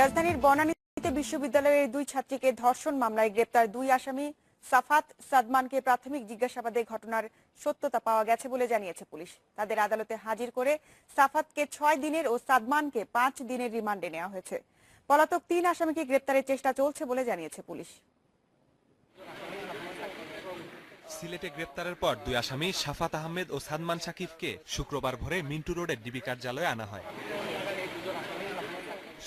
রাজধানীর বনানীতে বিশ্ববিদ্যালয়ের দুই ছাত্রীকে ধর্ষণ মামলায় গ্রেপ্তার দুই আসামি সাফাত সাদমানকে প্রাথমিক জিজ্ঞাসাবাদে ঘটনার সত্যতা পাওয়া গেছে বলে জানিয়েছে পুলিশ। তাদের আদালতে হাজির করে সাফাতকে 6 দিনের ও সাদমানকে 5 দিনের রিমান্ডে নেওয়া হয়েছে। পলাতক 3 আসামিকে গ্রেপ্তারের চেষ্টা চলছে বলে জানিয়েছে পুলিশ। সিলেটে গ্রেপ্তারের পর দুই আসামি সাফাত আহমেদ ও সাদমান সাকিবকে শুক্রবার ভোরে মিন্টু রোডের ডিবি কার্যালয়ে আনা হয়।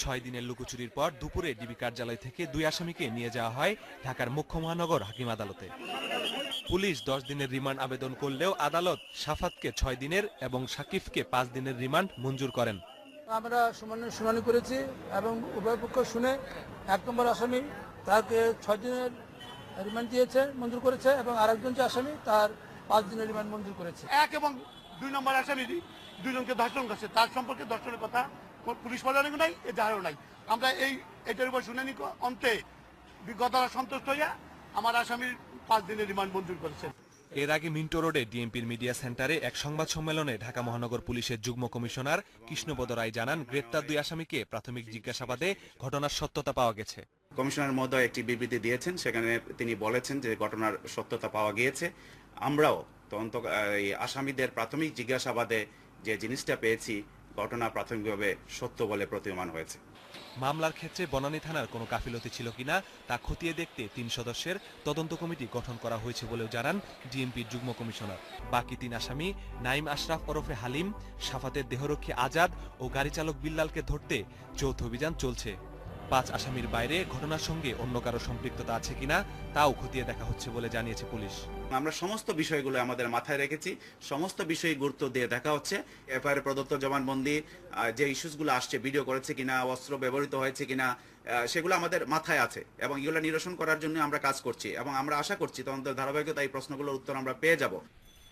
6 দিনের লুকোচুরির পর দুপুরে ডিবি কার্যালয় থেকে দুই আসামিকে নিয়ে যাওয়া হয় ঢাকার মুখ্য মহানগর হাকিম আদালতে। পুলিশ 10 দিনের রিমান্ড আবেদন করলেও আদালত সাফাতকে 6 দিনের এবং সাকিবকে 5 দিনের রিমান্ড মঞ্জুর করেন। আমরা শুনানি করেছি এবং উভয় পক্ষ শুনে 1 নম্বর আসামি তাকে 6 দিনের রিমান্ড দিয়েছে, মঞ্জুর করেছে এবং আরেকজন যে আসামি তার 5 দিনের রিমান্ড মঞ্জুর করেছে। 1 এবং 2 নম্বর আসামি দুজনকে ধর্ষণ করছে, তার সম্পর্কে ধর্ষণের কথা পুলিশ প্রশাসন নাই, এজাহারও নাই। আমরা এটার উপর শুনানি অন্তে বিজ্ঞতারা সন্তুষ্ট হইয়া আমার আসামির 5 দিনের রিমান্ড মঞ্জুর করেছে। এর আগে মিন্টো রোডে ডিএমপির মিডিয়া সেন্টারে এক সংবাদ সম্মেলনে ঢাকা মহানগর পুলিশের যুগ্ম কমিশনার কৃষ্ণপদ রায় জানান, গ্রেপ্তার দুই আসামিকে প্রাথমিক জিজ্ঞাসাবাদে ঘটনার সত্যতা পাওয়া গেছে। কমিশনার মহোদয় একটি বিবৃতি দিয়েছেন, সেখানে তিনি বলেছেন যে ঘটনার সত্যতা পাওয়া গিয়েছে। আমরাও তদন্ত আসামিদের প্রাথমিক জিজ্ঞাসাবাদে যে জিনিসটা পেয়েছি ঘটনা প্রাথমিকভাবে সত্য বলে প্রতীয়মান হয়েছে। মামলার ক্ষেত্রে বনানী থানার কোনো গাফিলতি ছিল কিনা তা খতিয়ে দেখতে 3 সদস্যের তদন্ত কমিটি গঠন করা হয়েছে বলেও জানান ডিএমপির যুগ্ম কমিশনার। বাকি 3 আসামি নাইম আশরাফ ওরফে হালিম, সাফাতের দেহরক্ষী আজাদ ও গাড়ি চালক বিল্লালকে ধরতে যৌথ অভিযান চলছে। 5 আসামির বাইরে ঘটনার সঙ্গে অন্য কারো সম্পৃক্ততা আছে কিনা তাও খতিয়ে দেখা হচ্ছে বলে জানিয়েছে পুলিশ। আমরা সমস্ত বিষয়গুলো আমাদের মাথায় রেখেছি, সমস্ত বিষয়ে গুরুত্ব দিয়ে দেখা হচ্ছে। এফআইআর প্রদত্ত জবানবন্দি, যে ইস্যুসগুলো আসছে, ভিডিও করেছে কিনা, অস্ত্র ব্যবহৃত হয়েছে কিনা, সেগুলো আমাদের মাথায় আছে এবং এগুলো নিরসন করার জন্য আমরা কাজ করছি এবং আমরা আশা করছি তদন্তের ধারাবাহিকতা এই প্রশ্নগুলোর উত্তর আমরা পেয়ে যাব।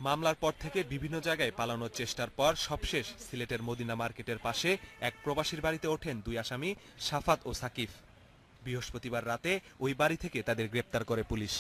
মামলার পর থেকে বিভিন্ন জায়গায় পালানোর চেষ্টার পর সবশেষ সিলেটের মদিনা মার্কেটের পাশে এক প্রবাসীর বাড়িতে ওঠেন দুই আসামি সাফাত ও সাকিব। বৃহস্পতিবার রাতে ওই বাড়ি থেকে তাদের গ্রেপ্তার করে পুলিশ।